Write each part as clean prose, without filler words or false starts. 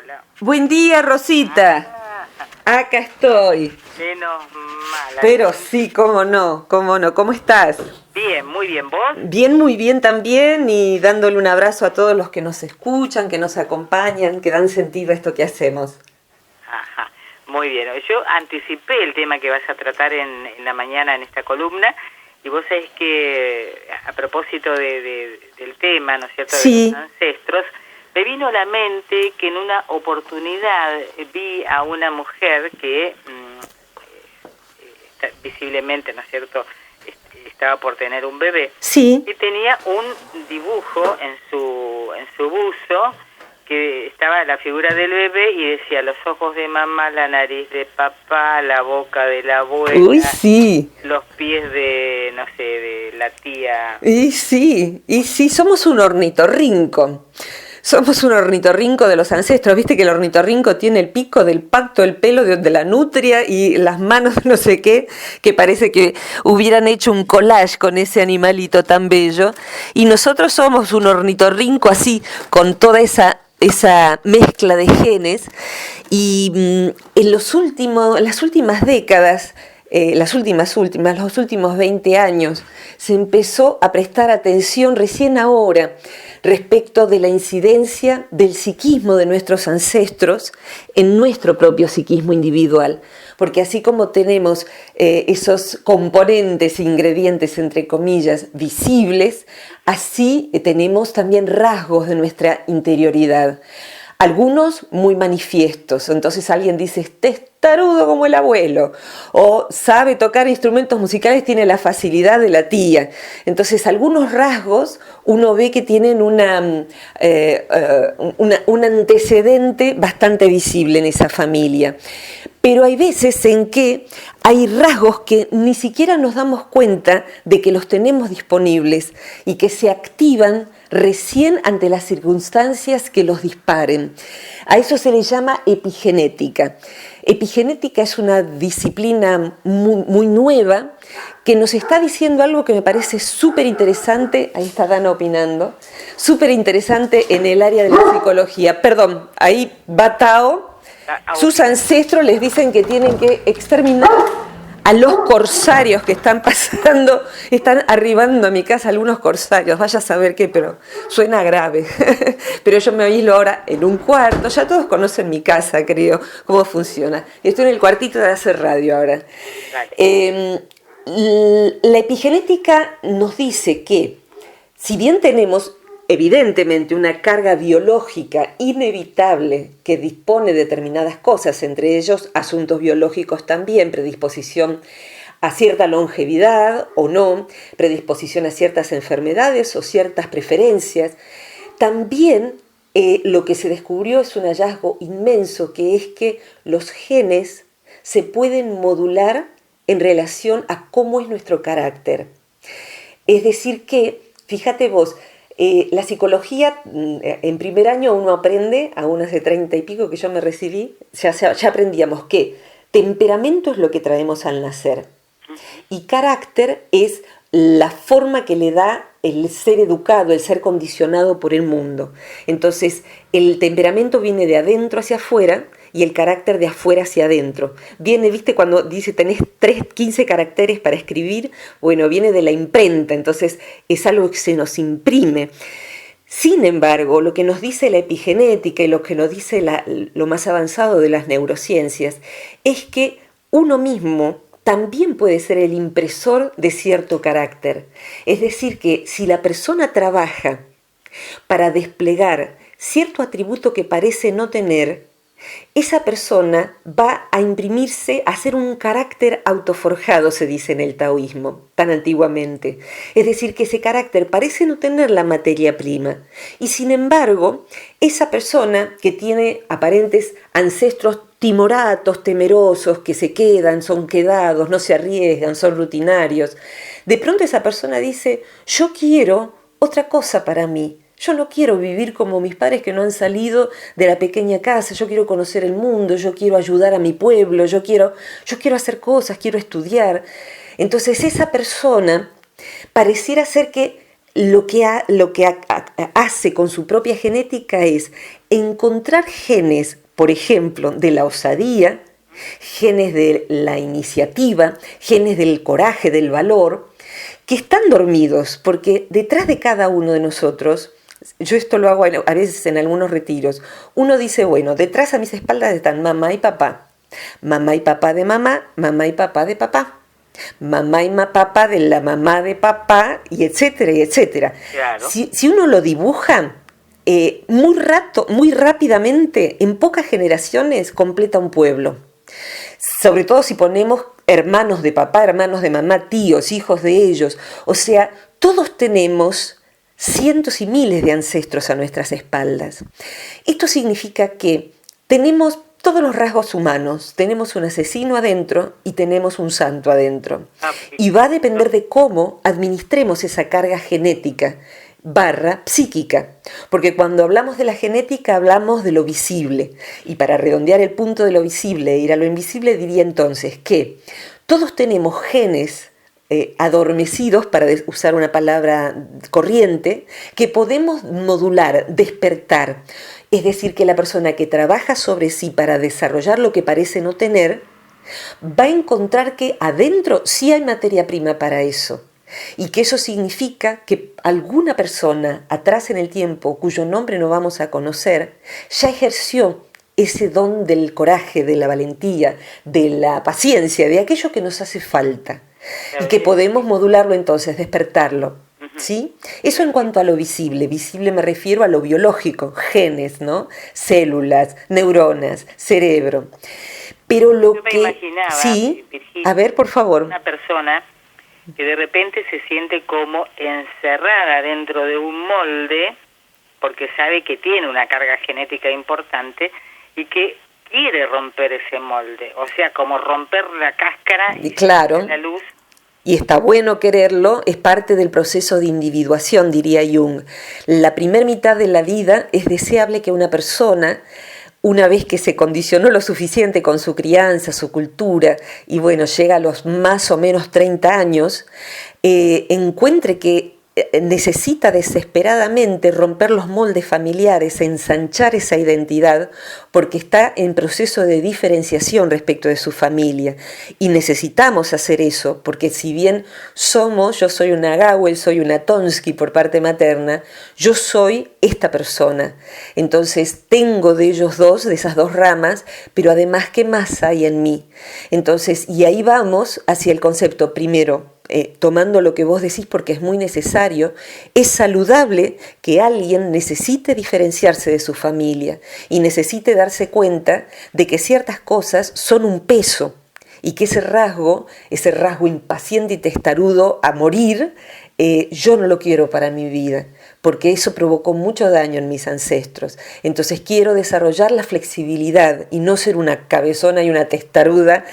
Hola. Buen día, Rosita. Acá estoy. Menos mal. Pero sí, cómo no, cómo no. ¿Cómo estás? Bien, muy bien. ¿Vos? Bien, muy bien también, y dándole un abrazo a todos los que nos escuchan, que nos acompañan, que dan sentido a esto que hacemos. Ajá, muy bien. Yo anticipé el tema que vas a tratar en la mañana en esta columna, y vos sabés que a propósito del tema, ¿no es cierto?, Sí. de los ancestros, me vino a la mente que en una oportunidad vi a una mujer que visiblemente, ¿no es cierto?, estaba por tener un bebé. Sí. Y tenía un dibujo en su buzo que estaba la figura del bebé y decía los ojos de mamá, la nariz de papá, la boca de la abuela. Uy, sí. Los pies de, no sé, de la tía. Y sí, somos un ornitorrinco. Somos un ornitorrinco de los ancestros. Viste que el ornitorrinco tiene el pico del pato, el pelo de la nutria y las manos de no sé qué, que parece que hubieran hecho un collage con ese animalito tan bello. Y nosotros somos un ornitorrinco así, con toda esa mezcla de genes. Y en las últimas décadas, los últimos 20 años, se empezó a prestar atención recién ahora respecto de la incidencia del psiquismo de nuestros ancestros en nuestro propio psiquismo individual. Porque así como tenemos esos componentes, ingredientes, entre comillas, visibles, así tenemos también rasgos de nuestra interioridad. Algunos muy manifiestos, entonces alguien dice, este es tarudo como el abuelo, o sabe tocar instrumentos musicales, tiene la facilidad de la tía. Entonces algunos rasgos uno ve que tienen un antecedente bastante visible en esa familia. Pero hay veces en que hay rasgos que ni siquiera nos damos cuenta de que los tenemos disponibles y que se activan recién ante las circunstancias que los disparen. A eso se le llama epigenética. Epigenética es una disciplina muy nueva que nos está diciendo algo que me parece súper interesante. Ahí está Dana opinando. Súper interesante en el área de la psicología. Perdón, ahí va Tao. Sus ancestros les dicen que tienen que exterminar a los corsarios que están pasando, están arribando a mi casa algunos corsarios, vaya a saber qué, pero suena grave. Pero yo me aíslo ahora en un cuarto, ya todos conocen mi casa, creo, cómo funciona. Estoy en el cuartito de hacer radio ahora. La epigenética nos dice que, si bien tenemos evidentemente una carga biológica inevitable que dispone de determinadas cosas, entre ellos asuntos biológicos también, predisposición a cierta longevidad o no, predisposición a ciertas enfermedades o ciertas preferencias, también lo que se descubrió es un hallazgo inmenso, que es que los genes se pueden modular en relación a cómo es nuestro carácter. Es decir que, fíjate vos, la psicología, en primer año uno aprende, aún hace 30 y pico que yo me recibí, ya aprendíamos que temperamento es lo que traemos al nacer y carácter es la forma que le da el ser educado, el ser condicionado por el mundo. Entonces, el temperamento viene de adentro hacia afuera y el carácter de afuera hacia adentro. Viene, ¿viste? Cuando dice tenés 15 caracteres para escribir, bueno, viene de la imprenta, entonces es algo que se nos imprime. Sin embargo, lo que nos dice la epigenética y lo que nos dice lo más avanzado de las neurociencias es que uno mismo también puede ser el impresor de cierto carácter. Es decir, que si la persona trabaja para desplegar cierto atributo que parece no tener, esa persona va a imprimirse, a ser un carácter autoforjado, se dice en el taoísmo, tan antiguamente. Es decir, que ese carácter parece no tener la materia prima. Y sin embargo, esa persona que tiene aparentes ancestros timoratos, temerosos, que se quedan, son quedados, no se arriesgan, son rutinarios, de pronto esa persona dice, yo quiero otra cosa para mí. Yo no quiero vivir como mis padres que no han salido de la pequeña casa, yo quiero conocer el mundo, yo quiero ayudar a mi pueblo, yo quiero hacer cosas, quiero estudiar. Entonces esa persona pareciera ser que hace con su propia genética es encontrar genes, por ejemplo, de la osadía, genes de la iniciativa, genes del coraje, del valor, que están dormidos, porque detrás de cada uno de nosotros, yo esto lo hago a veces en algunos retiros, uno dice, bueno, detrás a mis espaldas están mamá y papá de mamá y papá de papá. Mamá y papá de la mamá de papá, y etcétera, y etcétera. Claro. Si uno lo dibuja, muy rápidamente, en pocas generaciones, completa un pueblo. Sobre todo si ponemos hermanos de papá, hermanos de mamá, tíos, hijos de ellos. O sea, todos tenemos cientos y miles de ancestros a nuestras espaldas. Esto significa que tenemos todos los rasgos humanos, tenemos un asesino adentro y tenemos un santo adentro. Y va a depender de cómo administremos esa carga genética / psíquica, porque cuando hablamos de la genética hablamos de lo visible, y para redondear el punto de lo visible e ir a lo invisible diría entonces que todos tenemos genes adormecidos, para usar una palabra corriente, que podemos modular, despertar. Es decir, que la persona que trabaja sobre sí para desarrollar lo que parece no tener, va a encontrar que adentro sí hay materia prima para eso. Y que eso significa que alguna persona atrás en el tiempo, cuyo nombre no vamos a conocer, ya ejerció ese don del coraje, de la valentía, de la paciencia, de aquello que nos hace falta. Y que podemos modularlo entonces, despertarlo. ¿Sí? Eso en cuanto a lo visible. Visible me refiero a lo biológico, genes, ¿no? Células, neuronas, cerebro. Pero lo Yo me que... imaginaba, sí, Virginia, a ver, por favor. una persona que de repente se siente como encerrada dentro de un molde, porque sabe que tiene una carga genética importante y que quiere romper ese molde, o sea, como romper la cáscara y claro, la luz. Y está bueno quererlo, es parte del proceso de individuación, diría Jung. La primera mitad de la vida es deseable que una persona, una vez que se condicionó lo suficiente con su crianza, su cultura, y bueno, llega a los más o menos 30 años, encuentre que necesita desesperadamente romper los moldes familiares, ensanchar esa identidad, porque está en proceso de diferenciación respecto de su familia. Y necesitamos hacer eso, porque si bien yo soy una Gawel, soy una Tonsky por parte materna, yo soy esta persona. Entonces tengo de ellos dos, de esas dos ramas, pero además, ¿qué más hay en mí? Entonces, y ahí vamos hacia el concepto primero, tomando lo que vos decís porque es muy necesario, es saludable que alguien necesite diferenciarse de su familia y necesite darse cuenta de que ciertas cosas son un peso y que ese rasgo impaciente y testarudo a morir, yo no lo quiero para mi vida, porque eso provocó mucho daño en mis ancestros. Entonces quiero desarrollar la flexibilidad y no ser una cabezona y una testaruda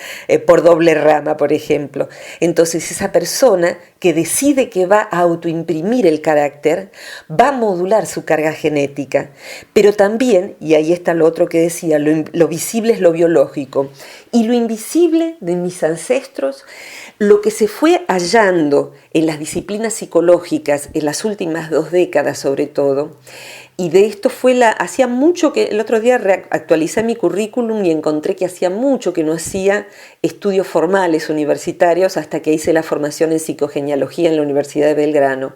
por doble rama, por ejemplo. Entonces esa persona que decide que va a autoimprimir el carácter, va a modular su carga genética. Pero también, y ahí está lo otro que decía, lo visible es lo biológico. Y lo invisible de mis ancestros, lo que se fue hallando en las disciplinas psicológicas en las últimas 2 décadas sobre todo, y de esto hacía mucho que, el otro día actualicé mi currículum y encontré que hacía mucho que no hacía estudios formales universitarios hasta que hice la formación en psicogenealogía en la Universidad de Belgrano,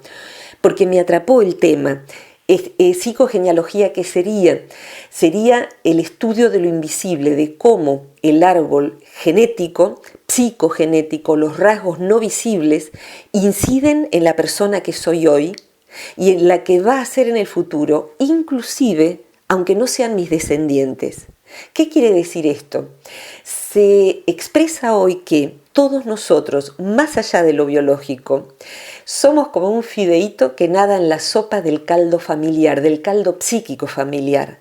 porque me atrapó el tema. Psicogenealogía, ¿qué sería? Sería el estudio de lo invisible, de cómo el árbol genético, psicogenético, los rasgos no visibles, inciden en la persona que soy hoy y en la que va a ser en el futuro, inclusive aunque no sean mis descendientes. ¿Qué quiere decir esto? Se expresa hoy que todos nosotros, más allá de lo biológico, somos como un fideíto que nada en la sopa del caldo familiar, del caldo psíquico familiar.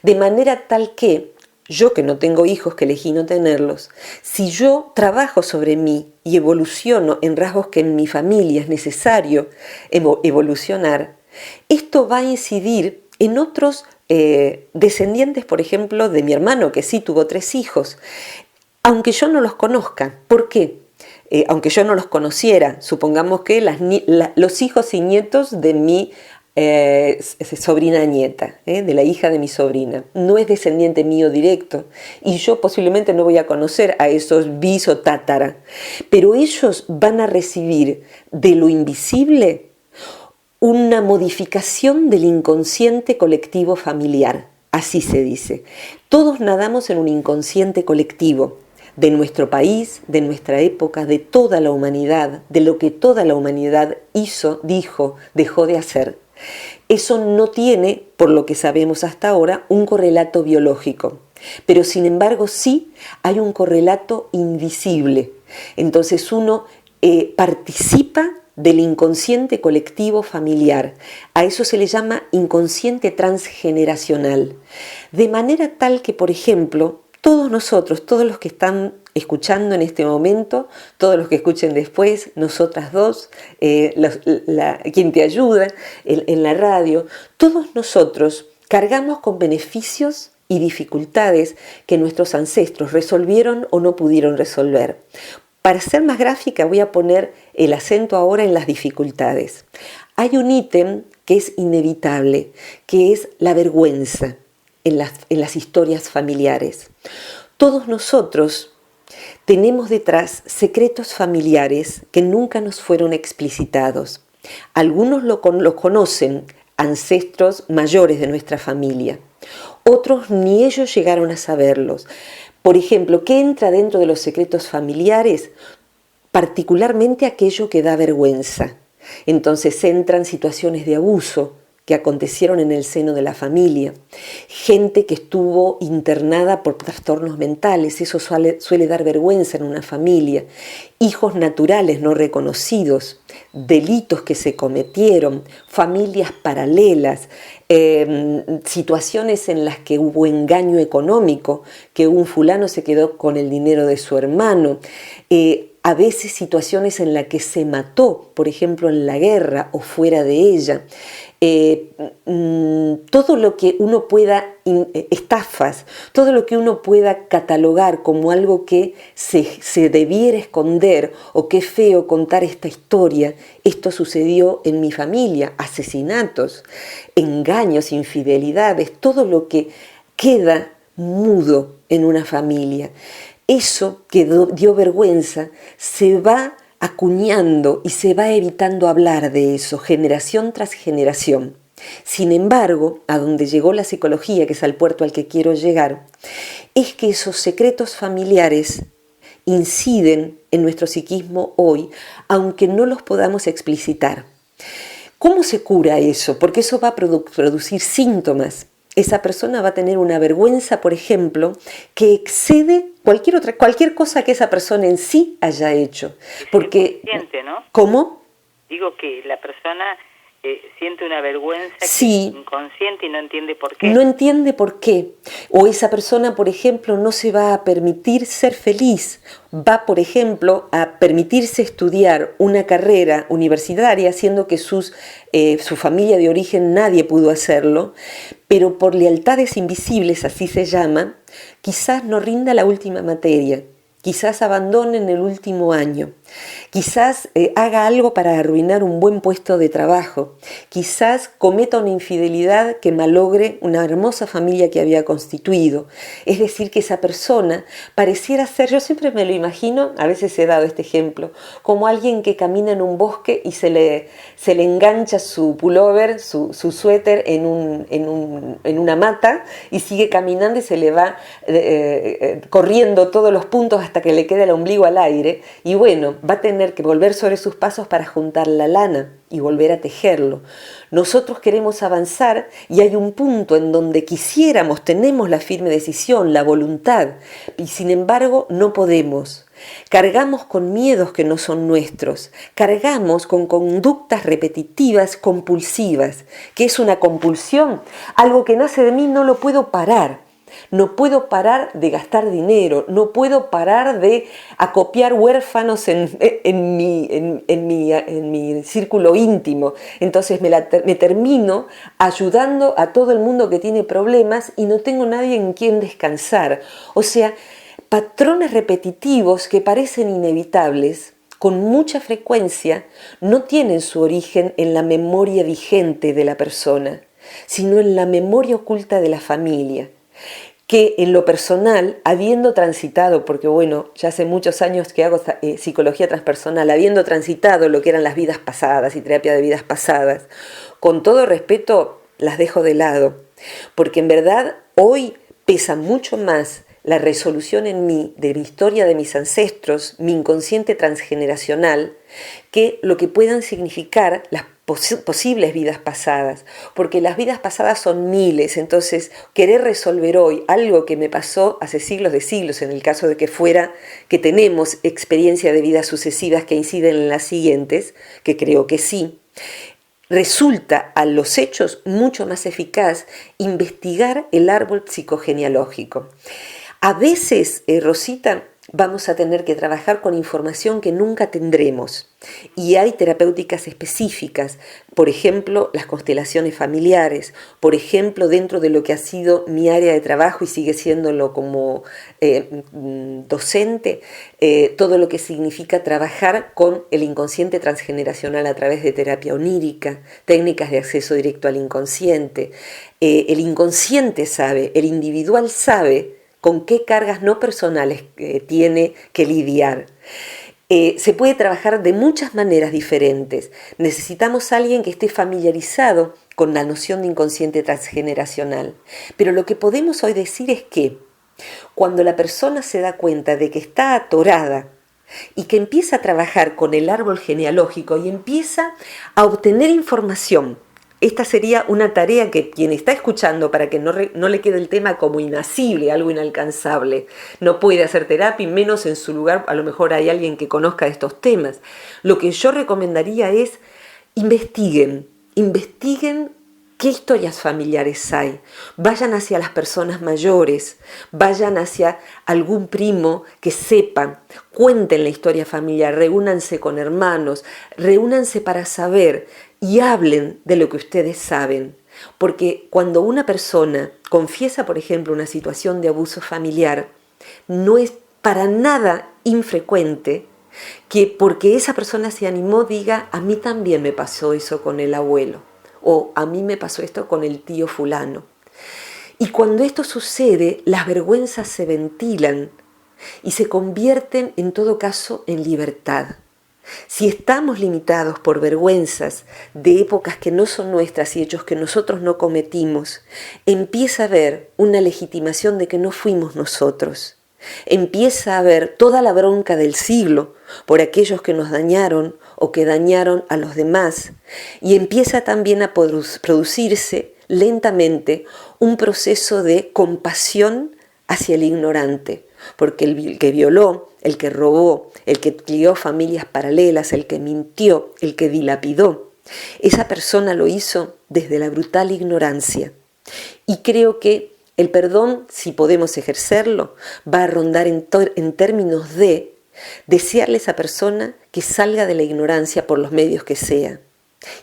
De manera tal que, yo que no tengo hijos, que elegí no tenerlos, si yo trabajo sobre mí y evoluciono en rasgos que en mi familia es necesario evolucionar, esto va a incidir en otros descendientes, por ejemplo, de mi hermano, que sí tuvo 3 hijos, aunque yo no los conozca. ¿Por qué? aunque yo no los conociera, supongamos que los hijos y nietos de mi sobrina nieta, de la hija de mi sobrina, no es descendiente mío directo, y yo posiblemente no voy a conocer a esos bis o tátara, pero ellos van a recibir de lo invisible una modificación del inconsciente colectivo familiar, así se dice. Todos nadamos en un inconsciente colectivo de nuestro país, de nuestra época, de toda la humanidad, de lo que toda la humanidad hizo, dijo, dejó de hacer. Eso no tiene, por lo que sabemos hasta ahora, un correlato biológico, pero sin embargo sí hay un correlato invisible. Entonces uno participa del inconsciente colectivo familiar. A eso se le llama inconsciente transgeneracional. De manera tal que, por ejemplo, todos nosotros, todos los que están escuchando en este momento, todos los que escuchen después, nosotras dos, quien te ayuda en la radio, todos nosotros cargamos con beneficios y dificultades que nuestros ancestros resolvieron o no pudieron resolver. Para ser más gráfica voy a poner el acento ahora en las dificultades. Hay un ítem que es inevitable, que es la vergüenza en las historias familiares. Todos nosotros tenemos detrás secretos familiares que nunca nos fueron explicitados. Algunos los conocen, ancestros mayores de nuestra familia. Otros ni ellos llegaron a saberlos. Por ejemplo, ¿qué entra dentro de los secretos familiares? Particularmente aquello que da vergüenza. Entonces entran situaciones de abuso que acontecieron en el seno de la familia, gente que estuvo internada por trastornos mentales, eso suele dar vergüenza en una familia, hijos naturales no reconocidos, delitos que se cometieron, familias paralelas, situaciones en las que hubo engaño económico, que un fulano se quedó con el dinero de su hermano, a veces situaciones en las que se mató, por ejemplo en la guerra o fuera de ella. Todo lo que uno pueda, estafas, todo lo que uno pueda catalogar como algo que se debiera esconder o qué feo contar esta historia, esto sucedió en mi familia, asesinatos, engaños, infidelidades, todo lo que queda mudo en una familia. Eso que dio vergüenza se va acuñando y se va evitando hablar de eso, generación tras generación. Sin embargo, a donde llegó la psicología, que es al puerto al que quiero llegar, es que esos secretos familiares inciden en nuestro psiquismo hoy, aunque no los podamos explicitar. ¿Cómo se cura eso? Porque eso va a producir síntomas. Esa persona va a tener una vergüenza, por ejemplo, que excede cualquier cosa que esa persona en sí haya hecho. Porque, inconsciente, ¿no? ¿Cómo? Digo que la persona siente una vergüenza sí, que es inconsciente y no entiende por qué. No entiende por qué. O esa persona, por ejemplo, no se va a permitir ser feliz. Va, por ejemplo, a permitirse estudiar una carrera universitaria, siendo que su familia de origen nadie pudo hacerlo, pero por lealtades invisibles, así se llama, quizás no rinda la última materia. Quizás abandone en el último año, quizás haga algo para arruinar un buen puesto de trabajo, quizás cometa una infidelidad que malogre una hermosa familia que había constituido. Es decir, que esa persona pareciera ser, yo siempre me lo imagino, a veces he dado este ejemplo, como alguien que camina en un bosque y se le engancha su pullover, su suéter en una mata y sigue caminando y se le va corriendo todos los puntos hasta que le queda el ombligo al aire, y bueno, va a tener que volver sobre sus pasos para juntar la lana y volver a tejerlo. Nosotros queremos avanzar y hay un punto en donde quisiéramos, tenemos la firme decisión, la voluntad, y sin embargo no podemos. Cargamos con miedos que no son nuestros, cargamos con conductas repetitivas compulsivas. ¿Qué es una compulsión? Algo que nace de mí, no lo puedo parar. No puedo parar de gastar dinero, no puedo parar de acopiar huérfanos en mi círculo íntimo. Entonces me termino ayudando a todo el mundo que tiene problemas y no tengo nadie en quien descansar. O sea, patrones repetitivos que parecen inevitables, con mucha frecuencia no tienen su origen en la memoria vigente de la persona, sino en la memoria oculta de la familia, que en lo personal, habiendo transitado, porque bueno, ya hace muchos años que hago psicología transpersonal, habiendo transitado lo que eran las vidas pasadas y terapia de vidas pasadas, con todo respeto las dejo de lado, porque en verdad hoy pesa mucho más la resolución en mí de mi historia de mis ancestros, mi inconsciente transgeneracional, que lo que puedan significar las posibles vidas pasadas, porque las vidas pasadas son miles. Entonces querer resolver hoy algo que me pasó hace siglos de siglos, en el caso de que fuera que tenemos experiencia de vidas sucesivas que inciden en las siguientes, que creo que sí, resulta a los hechos mucho más eficaz investigar el árbol psicogenealógico. A veces, Rosita, vamos a tener que trabajar con información que nunca tendremos. Y hay terapéuticas específicas, por ejemplo, las constelaciones familiares, por ejemplo, dentro de lo que ha sido mi área de trabajo y sigue siéndolo como docente, todo lo que significa trabajar con el inconsciente transgeneracional a través de terapia onírica, técnicas de acceso directo al inconsciente. El inconsciente sabe, el individual sabe con qué cargas no personales tiene que lidiar. Se puede trabajar de muchas maneras diferentes. Necesitamos a alguien que esté familiarizado con la noción de inconsciente transgeneracional. Pero lo que podemos hoy decir es que cuando la persona se da cuenta de que está atorada y que empieza a trabajar con el árbol genealógico y empieza a obtener información, esta sería una tarea que quien está escuchando, para que no le quede el tema como inasible, algo inalcanzable, no puede hacer terapia y menos en su lugar, a lo mejor hay alguien que conozca estos temas. Lo que yo recomendaría es investiguen qué historias familiares hay, vayan hacia las personas mayores, vayan hacia algún primo que sepan, cuenten la historia familiar, reúnanse con hermanos, reúnanse para saber y hablen de lo que ustedes saben, porque cuando una persona confiesa, por ejemplo, una situación de abuso familiar, no es para nada infrecuente que porque esa persona se animó diga, a mí también me pasó eso con el abuelo, o a mí me pasó esto con el tío fulano. Y cuando esto sucede, las vergüenzas se ventilan y se convierten en todo caso en libertad. Si estamos limitados por vergüenzas de épocas que no son nuestras y hechos que nosotros no cometimos, empieza a haber una legitimación de que no fuimos nosotros. Empieza a haber toda la bronca del siglo por aquellos que nos dañaron o que dañaron a los demás, y empieza también a producirse lentamente un proceso de compasión hacia el ignorante, porque el que violó, el que robó, el que crió familias paralelas, el que mintió, el que dilapidó, esa persona lo hizo desde la brutal ignorancia. Y creo que el perdón, si podemos ejercerlo, va a rondar en términos de desearle a esa persona que salga de la ignorancia por los medios que sea.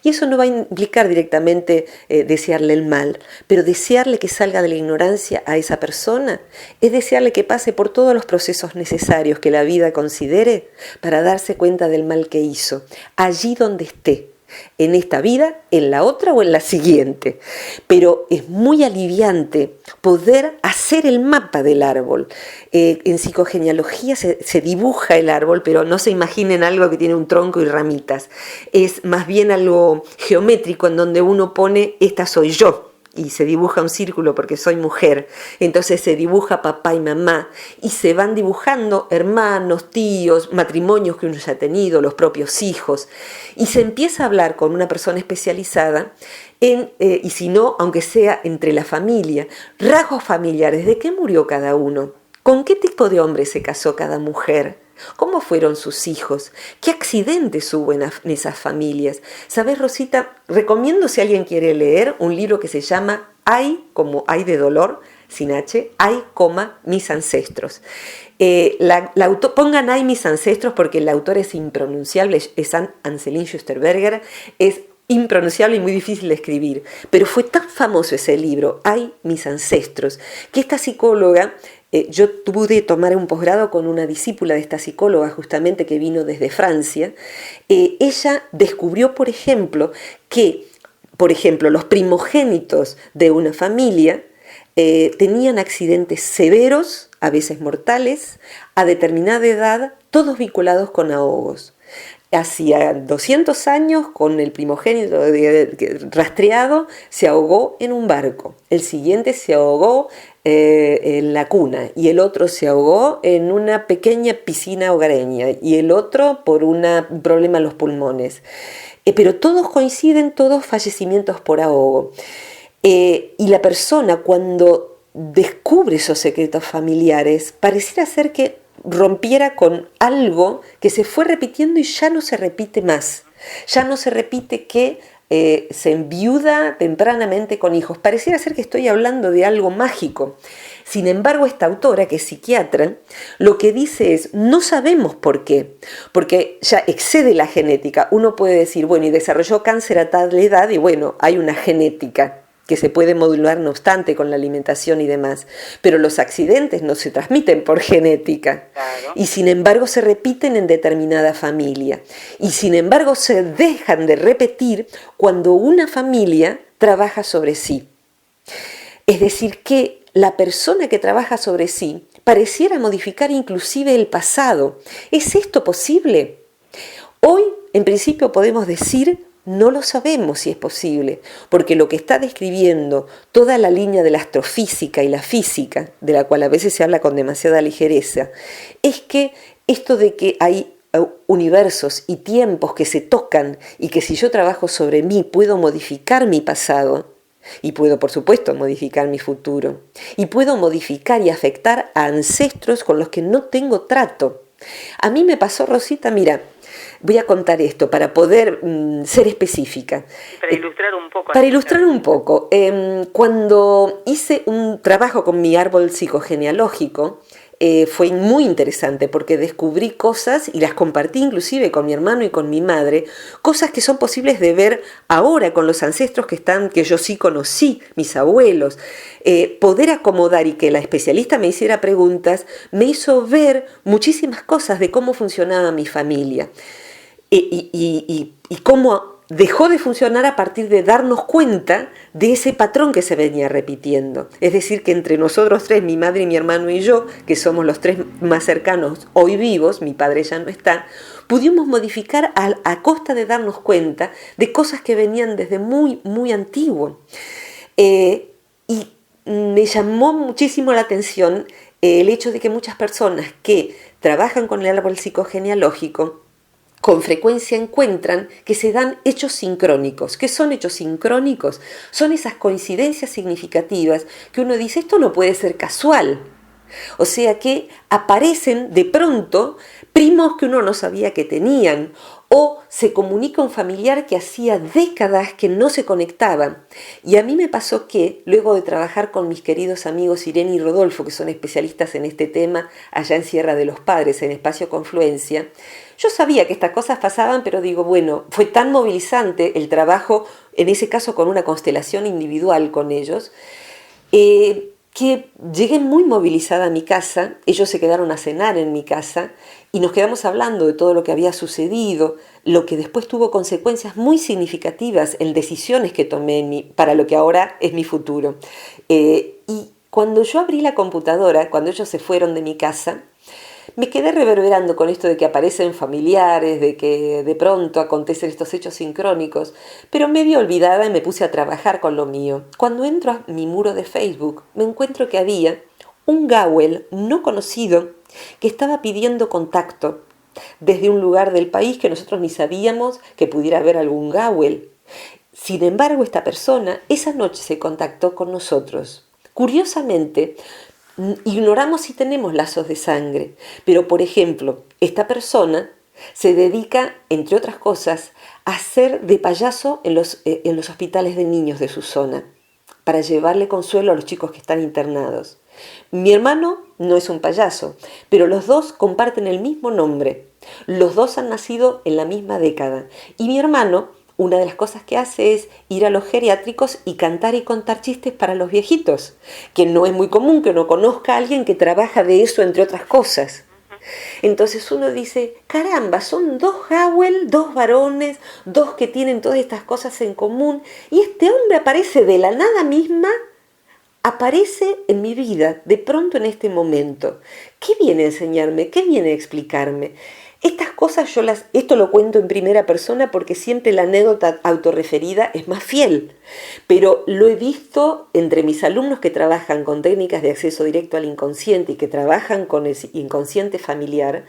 Y eso no va a implicar directamente desearle el mal, pero desearle que salga de la ignorancia a esa persona es desearle que pase por todos los procesos necesarios que la vida considere para darse cuenta del mal que hizo, allí donde esté, en esta vida, en la otra o en la siguiente. Pero es muy aliviante poder hacer el mapa del árbol. En psicogenealogía se dibuja el árbol, pero no se imaginen algo que tiene un tronco y ramitas. Es más bien algo geométrico en donde uno pone, esta soy yo. Y se dibuja un círculo porque soy mujer, entonces se dibuja papá y mamá y se van dibujando hermanos, tíos, matrimonios que uno ya ha tenido, los propios hijos, y se empieza a hablar con una persona especializada y si no, aunque sea entre la familia, rasgos familiares, de qué murió cada uno, con qué tipo de hombre se casó cada mujer, cómo fueron sus hijos, qué accidentes hubo en esas familias. ¿Sabes, Rosita? Recomiendo, si alguien quiere leer, un libro que se llama Ay, como Ay de dolor, sin H, Ay, mis ancestros. Pongan Ay, mis ancestros, porque el autor es impronunciable, es Anselin Schusterberger, es impronunciable y muy difícil de escribir. Pero fue tan famoso ese libro, Ay, mis ancestros, que esta psicóloga, yo pude tomar un posgrado con una discípula de esta psicóloga justamente que vino desde Francia. Ella descubrió, por ejemplo, que los primogénitos de una familia tenían accidentes severos, a veces mortales, a determinada edad, todos vinculados con ahogos. Hacía 200 años, con el primogénito rastreado, se ahogó en un barco. El siguiente se ahogó en la cuna y el otro se ahogó en una pequeña piscina hogareña y el otro por un problema en los pulmones. Pero todos coinciden, todos fallecimientos por ahogo. Y la persona, cuando descubre esos secretos familiares, pareciera ser que rompiera con algo que se fue repitiendo y ya no se repite más. Ya no se repite que se enviuda tempranamente con hijos. Pareciera ser que estoy hablando de algo mágico. Sin embargo, esta autora, que es psiquiatra, lo que dice es, no sabemos por qué, porque ya excede la genética. Uno puede decir, bueno, y desarrolló cáncer a tal edad, y bueno, hay una genética que se puede modular no obstante con la alimentación y demás, pero los accidentes no se transmiten por genética, Claro. y sin embargo se repiten en determinada familia, y sin embargo se dejan de repetir cuando una familia trabaja sobre sí. Es decir, que la persona que trabaja sobre sí pareciera modificar inclusive el pasado. ¿Es esto posible? Hoy, en principio, podemos decir, no lo sabemos si es posible, porque lo que está describiendo toda la línea de la astrofísica y la física, de la cual a veces se habla con demasiada ligereza, es que esto de que hay universos y tiempos que se tocan y que si yo trabajo sobre mí puedo modificar mi pasado, y puedo, por supuesto, modificar mi futuro, y puedo modificar y afectar a ancestros con los que no tengo trato. A mí me pasó, Rosita, mira, voy a contar esto para poder ser específica. Para ilustrar un poco. Para ilustrar un poco, cuando hice un trabajo con mi árbol psicogenealógico, fue muy interesante porque descubrí cosas y las compartí inclusive con mi hermano y con mi madre, cosas que son posibles de ver ahora con los ancestros que yo sí conocí, mis abuelos. Poder acomodar y que la especialista me hiciera preguntas me hizo ver muchísimas cosas de cómo funcionaba mi familia y cómo dejó de funcionar a partir de darnos cuenta de ese patrón que se venía repitiendo. Es decir, que entre nosotros tres, mi madre y mi hermano y yo, que somos los tres más cercanos hoy vivos, mi padre ya no está, pudimos modificar a costa de darnos cuenta de cosas que venían desde muy, muy antiguo. Y me llamó muchísimo la atención el hecho de que muchas personas que trabajan con el árbol psicogenealógico con frecuencia encuentran que se dan hechos sincrónicos. ¿Qué son hechos sincrónicos? Son esas coincidencias significativas que uno dice, esto no puede ser casual. O sea que aparecen de pronto primos que uno no sabía que tenían, o se comunica un familiar que hacía décadas que no se conectaban. Y a mí me pasó que, luego de trabajar con mis queridos amigos Irene y Rodolfo, que son especialistas en este tema, allá en Sierra de los Padres, en Espacio Confluencia, yo sabía que estas cosas pasaban, pero digo, bueno, fue tan movilizante el trabajo, en ese caso con una constelación individual con ellos, que llegué muy movilizada a mi casa, ellos se quedaron a cenar en mi casa y nos quedamos hablando de todo lo que había sucedido, lo que después tuvo consecuencias muy significativas en decisiones que tomé para lo que ahora es mi futuro. Y cuando yo abrí la computadora, cuando ellos se fueron de mi casa, me quedé reverberando con esto de que aparecen familiares, de que de pronto acontecen estos hechos sincrónicos, pero medio olvidada y me puse a trabajar con lo mío. Cuando entro a mi muro de Facebook, me encuentro que había un Gawel no conocido que estaba pidiendo contacto desde un lugar del país que nosotros ni sabíamos que pudiera haber algún Gawel. Sin embargo, esta persona esa noche se contactó con nosotros. Curiosamente, ignoramos si tenemos lazos de sangre, pero por ejemplo, esta persona se dedica, entre otras cosas, a hacer de payaso en los hospitales de niños de su zona, para llevarle consuelo a los chicos que están internados. Mi hermano no es un payaso, pero los dos comparten el mismo nombre. Los dos han nacido en la misma década. Y mi hermano, una de las cosas que hace es ir a los geriátricos y cantar y contar chistes para los viejitos, que no es muy común que uno conozca a alguien que trabaja de eso, entre otras cosas. Entonces uno dice, caramba, son dos Howell, dos varones, dos que tienen todas estas cosas en común, y este hombre aparece de la nada misma, aparece en mi vida, de pronto en este momento. ¿Qué viene a enseñarme? ¿Qué viene a explicarme? Estas cosas esto lo cuento en primera persona porque siempre la anécdota autorreferida es más fiel, pero lo he visto entre mis alumnos que trabajan con técnicas de acceso directo al inconsciente y que trabajan con el inconsciente familiar,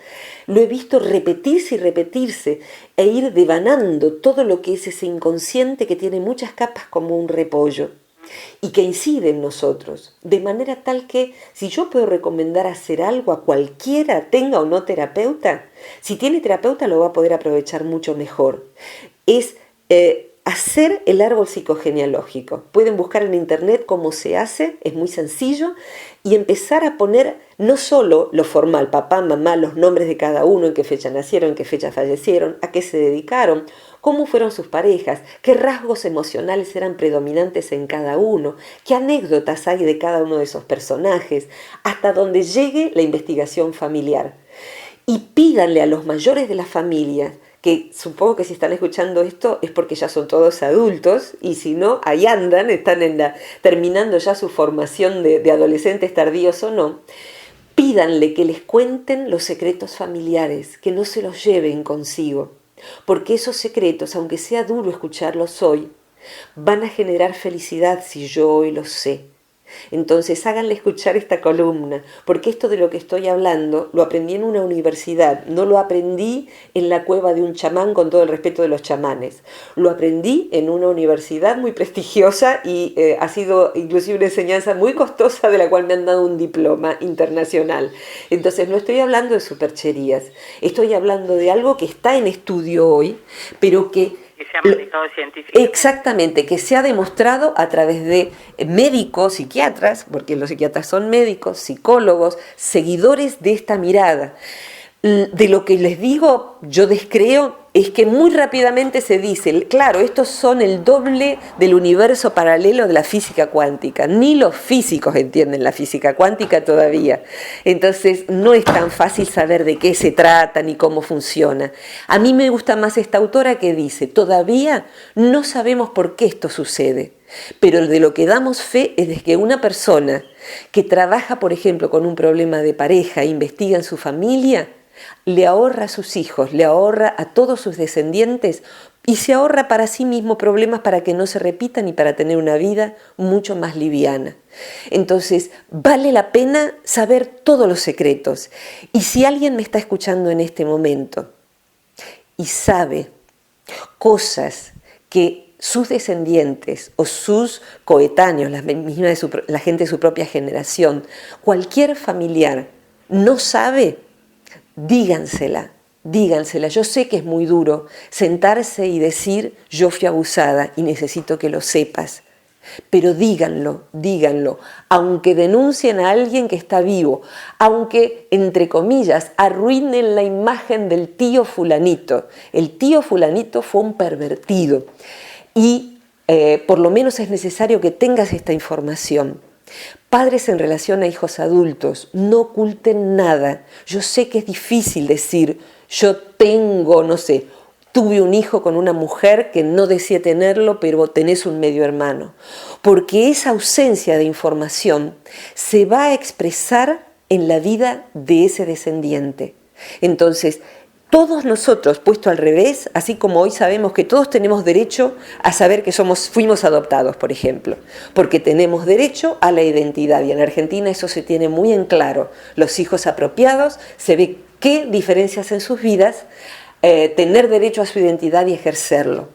lo he visto repetirse y repetirse e ir devanando todo lo que es ese inconsciente que tiene muchas capas como un repollo y que incide en nosotros, de manera tal que si yo puedo recomendar hacer algo a cualquiera, tenga o no terapeuta, si tiene terapeuta lo va a poder aprovechar mucho mejor. Es hacer el árbol psicogenealógico. Pueden buscar en internet cómo se hace, es muy sencillo, y empezar a poner no solo lo formal, papá, mamá, los nombres de cada uno, en qué fecha nacieron, en qué fecha fallecieron, a qué se dedicaron, cómo fueron sus parejas, qué rasgos emocionales eran predominantes en cada uno, qué anécdotas hay de cada uno de esos personajes, hasta donde llegue la investigación familiar. Y pídanle a los mayores de la familia, que supongo que si están escuchando esto es porque ya son todos adultos, y si no, ahí andan, están terminando ya su formación de adolescentes tardíos o no, pídanle que les cuenten los secretos familiares, que no se los lleven consigo, porque esos secretos, aunque sea duro escucharlos hoy, van a generar felicidad si yo hoy los sé. Entonces háganle escuchar esta columna, porque esto de lo que estoy hablando lo aprendí en una universidad, no lo aprendí en la cueva de un chamán, con todo el respeto de los chamanes, lo aprendí en una universidad muy prestigiosa y ha sido inclusive una enseñanza muy costosa de la cual me han dado un diploma internacional. Entonces no estoy hablando de supercherías, estoy hablando de algo que está en estudio hoy, pero que se ha manejado científicamente. Exactamente, que se ha demostrado a través de médicos, psiquiatras, porque los psiquiatras son médicos, psicólogos, seguidores de esta mirada. De lo que les digo, yo descreo, es que muy rápidamente se dice, claro, estos son el doble del universo paralelo de la física cuántica. Ni los físicos entienden la física cuántica todavía. Entonces no es tan fácil saber de qué se trata ni cómo funciona. A mí me gusta más esta autora que dice, todavía no sabemos por qué esto sucede. Pero de lo que damos fe es de que una persona que trabaja, por ejemplo, con un problema de pareja, investiga en su familia, le ahorra a sus hijos, le ahorra a todos sus descendientes y se ahorra para sí mismo problemas para que no se repitan y para tener una vida mucho más liviana. Entonces, vale la pena saber todos los secretos. Y si alguien me está escuchando en este momento y sabe cosas que sus descendientes o sus coetáneos, la gente de su propia generación, cualquier familiar no sabe, dígansela. Yo sé que es muy duro sentarse y decir yo fui abusada y necesito que lo sepas, pero díganlo, aunque denuncien a alguien que está vivo, aunque, entre comillas, arruinen la imagen del tío fulanito. El tío fulanito fue un pervertido y por lo menos es necesario que tengas esta información. Padres en relación a hijos adultos, no oculten nada. Yo sé que es difícil decir, yo tengo, no sé, tuve un hijo con una mujer que no decía tenerlo, pero tenés un medio hermano. Porque esa ausencia de información se va a expresar en la vida de ese descendiente. Entonces, todos nosotros, puesto al revés, así como hoy sabemos que todos tenemos derecho a saber que fuimos adoptados, por ejemplo, porque tenemos derecho a la identidad, y en Argentina eso se tiene muy en claro. Los hijos apropiados, se ve qué diferencias en sus vidas, tener derecho a su identidad y ejercerlo.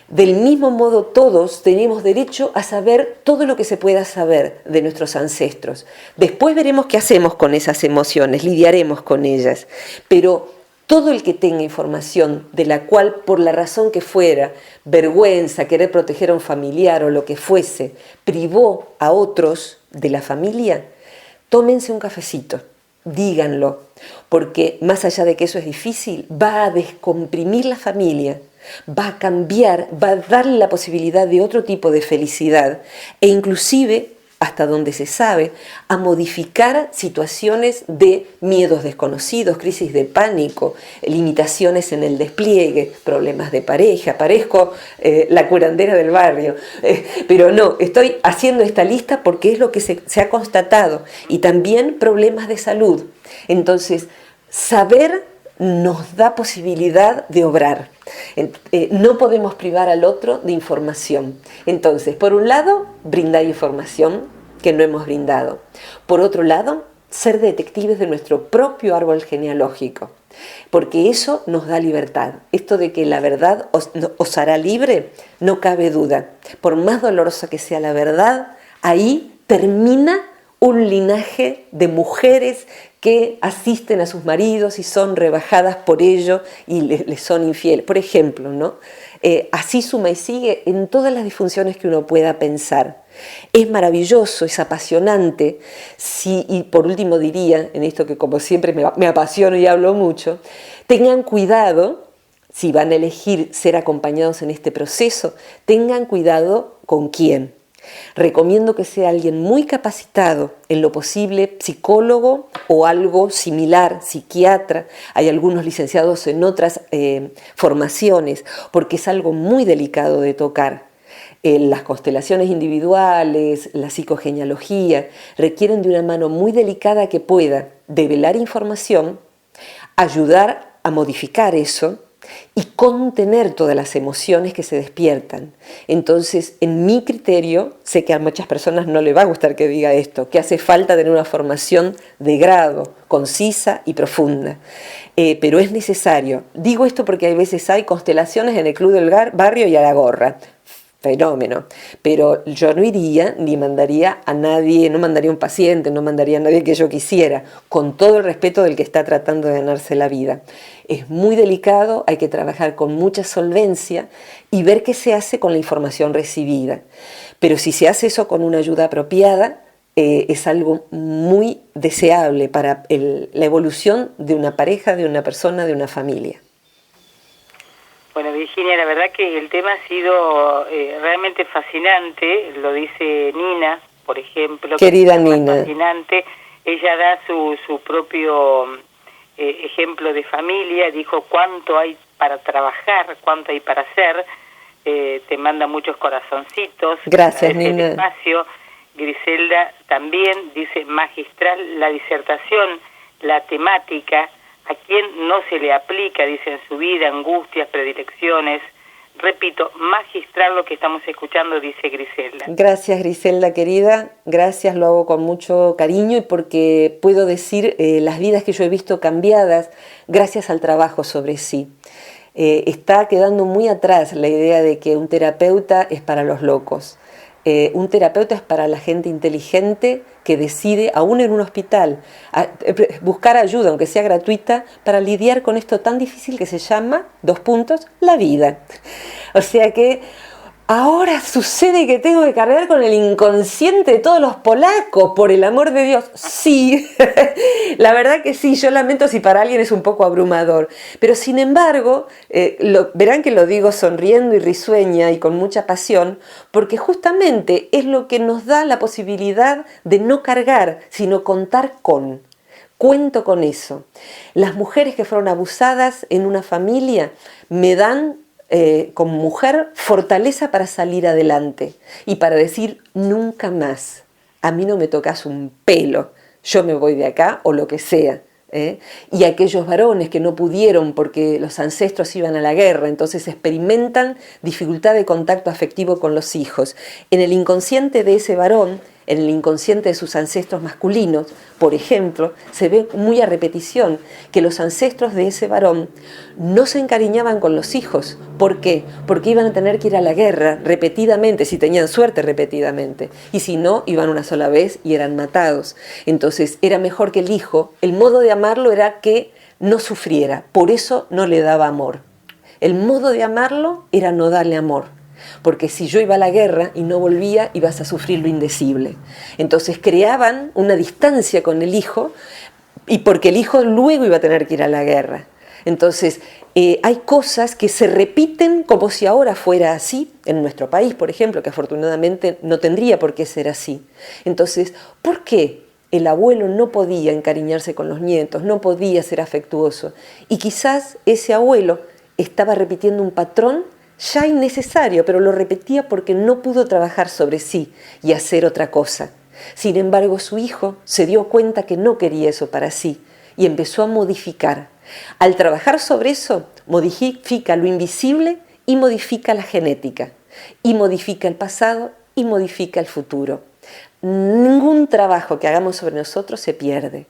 Del mismo modo, todos tenemos derecho a saber todo lo que se pueda saber de nuestros ancestros. Después veremos qué hacemos con esas emociones, lidiaremos con ellas, pero todo el que tenga información de la cual, por la razón que fuera, vergüenza, querer proteger a un familiar o lo que fuese, privó a otros de la familia, tómense un cafecito, díganlo, porque más allá de que eso es difícil, va a descomprimir la familia, va a cambiar, va a darle la posibilidad de otro tipo de felicidad e inclusive, hasta donde se sabe, a modificar situaciones de miedos desconocidos, crisis de pánico, limitaciones en el despliegue, problemas de pareja. Parezco la curandera del barrio, pero no, estoy haciendo esta lista porque es lo que se ha constatado, y también problemas de salud. Entonces, saber nos da posibilidad de obrar. No podemos privar al otro de información. Entonces, por un lado, brindar información que no hemos brindado. Por otro lado, ser detectives de nuestro propio árbol genealógico, porque eso nos da libertad. Esto de que la verdad os hará libre, no cabe duda. Por más dolorosa que sea la verdad, ahí termina un linaje de mujeres que asisten a sus maridos y son rebajadas por ello y les son infieles. Por ejemplo, ¿no? Así suma y sigue en todas las disfunciones que uno pueda pensar. Es maravilloso, es apasionante. Y por último diría, en esto que como siempre me apasiono y hablo mucho, tengan cuidado, si van a elegir ser acompañados en este proceso, tengan cuidado con quién. Recomiendo que sea alguien muy capacitado, en lo posible psicólogo o algo similar, psiquiatra. Hay algunos licenciados en otras formaciones, porque es algo muy delicado de tocar. Las constelaciones individuales, la psicogenealogía, requieren de una mano muy delicada que pueda develar información, ayudar a modificar eso y contener todas las emociones que se despiertan. Entonces, en mi criterio, sé que a muchas personas no les va a gustar que diga esto, que hace falta tener una formación de grado, concisa y profunda. Pero es necesario. Digo esto porque a veces hay constelaciones en el club del barrio y a la gorra. Fenómeno, pero yo no iría ni mandaría a nadie, no mandaría a un paciente, no mandaría a nadie que yo quisiera, con todo el respeto del que está tratando de ganarse la vida. Es muy delicado, hay que trabajar con mucha solvencia y ver qué se hace con la información recibida. Pero si se hace eso con una ayuda apropiada, es algo muy deseable para la evolución de una pareja, de una persona, de una familia. Bueno, Virginia, la verdad que el tema ha sido realmente fascinante, lo dice Nina, por ejemplo. Querida Nina. Fascinante. Ella da su propio ejemplo de familia, dijo cuánto hay para trabajar, cuánto hay para hacer, te manda muchos corazoncitos. Gracias, Nina. El espacio. Griselda también dice magistral la disertación, la temática. ¿A quién no se le aplica, dice, en su vida, angustias, predilecciones? Repito, magistral lo que estamos escuchando, dice Griselda. Gracias, Griselda, querida. Gracias, lo hago con mucho cariño y porque puedo decir las vidas que yo he visto cambiadas gracias al trabajo sobre sí. Está quedando muy atrás la idea de que un terapeuta es para los locos. Un terapeuta es para la gente inteligente que decide, aún en un hospital, buscar ayuda, aunque sea gratuita, para lidiar con esto tan difícil que se llama, la vida. O sea que ahora sucede que tengo que cargar con el inconsciente de todos los polacos, por el amor de Dios. Sí, la verdad que sí, yo lamento si para alguien es un poco abrumador. Pero sin embargo, verán que lo digo sonriendo y risueña y con mucha pasión, porque justamente es lo que nos da la posibilidad de no cargar, sino contar con. Cuento con eso. Las mujeres que fueron abusadas en una familia me dan como mujer fortaleza para salir adelante y para decir nunca más, a mí no me tocas un pelo, yo me voy de acá o lo que sea. Y aquellos varones que no pudieron porque los ancestros iban a la guerra, entonces experimentan dificultad de contacto afectivo con los hijos. En el inconsciente de ese varón, en el inconsciente de sus ancestros masculinos, por ejemplo, se ve muy a repetición que los ancestros de ese varón no se encariñaban con los hijos. ¿Por qué? Porque iban a tener que ir a la guerra repetidamente, si tenían suerte repetidamente, y si no, iban una sola vez y eran matados. Entonces era mejor que el hijo, el modo de amarlo era que no sufriera, por eso no le daba amor. El modo de amarlo era no darle amor. Porque si yo iba a la guerra y no volvía, ibas a sufrir lo indecible. Entonces creaban una distancia con el hijo, y porque el hijo luego iba a tener que ir a la guerra. Entonces, hay cosas que se repiten como si ahora fuera así, en nuestro país, por ejemplo, que afortunadamente no tendría por qué ser así. Entonces, ¿por qué el abuelo no podía encariñarse con los nietos, no podía ser afectuoso? Y quizás ese abuelo estaba repitiendo un patrón ya innecesario, pero lo repetía porque no pudo trabajar sobre sí y hacer otra cosa. Sin embargo, su hijo se dio cuenta que no quería eso para sí y empezó a modificar. Al trabajar sobre eso, modifica lo invisible y modifica la genética, y modifica el pasado y modifica el futuro. Ningún trabajo que hagamos sobre nosotros se pierde.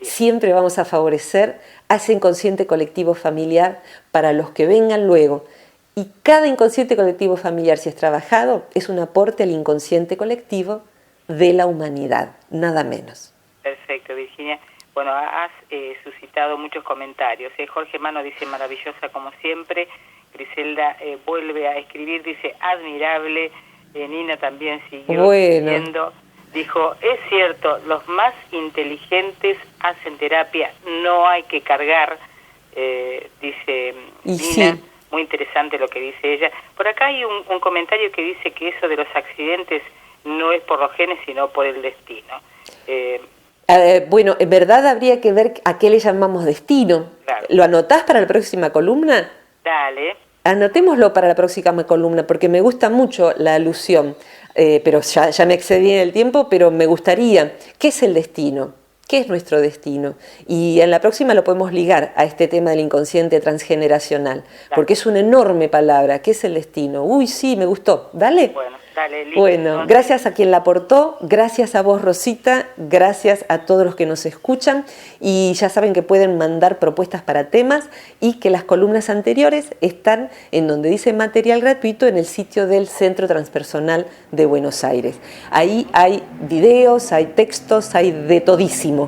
Siempre vamos a favorecer a ese inconsciente colectivo familiar para los que vengan luego. Y cada inconsciente colectivo familiar, si es trabajado, es un aporte al inconsciente colectivo de la humanidad, nada menos. Perfecto, Virginia. Bueno, has suscitado muchos comentarios. Jorge Mano dice, maravillosa como siempre. Griselda vuelve a escribir, dice, admirable. Nina también siguió escribiendo. Dijo, es cierto, los más inteligentes hacen terapia, no hay que cargar, dice y Nina. Sí. Muy interesante lo que dice ella. Por acá hay un comentario que dice que eso de los accidentes no es por los genes, sino por el destino. Bueno, en verdad habría que ver a qué le llamamos destino. Claro. ¿Lo anotás para la próxima columna? Dale. Anotémoslo para la próxima columna, porque me gusta mucho la alusión, pero ya me excedí en el tiempo, pero me gustaría, ¿qué es el destino? ¿Qué es nuestro destino? Y en la próxima lo podemos ligar a este tema del inconsciente transgeneracional, porque es una enorme palabra. ¿Qué es el destino? Uy, sí, me gustó. Dale. Bueno, dale, listo. Bueno, gracias a quien la aportó, gracias a vos, Rosita, gracias a todos los que nos escuchan, y ya saben que pueden mandar propuestas para temas y que las columnas anteriores están en donde dice material gratuito en el sitio del Centro Transpersonal de Buenos Aires. Ahí hay videos, hay textos, hay de todísimo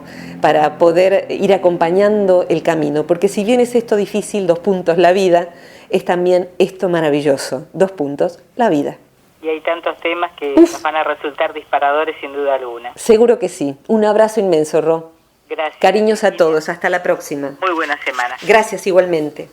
para poder ir acompañando el camino, porque si bien es esto difícil, 2 puntos, la vida, es también esto maravilloso, 2 puntos, la vida. Y hay tantos temas que nos van a resultar disparadores sin duda alguna. Seguro que sí. Un abrazo inmenso, Ro. Gracias. Cariños a todos. Hasta la próxima. Muy buena semana. Gracias igualmente.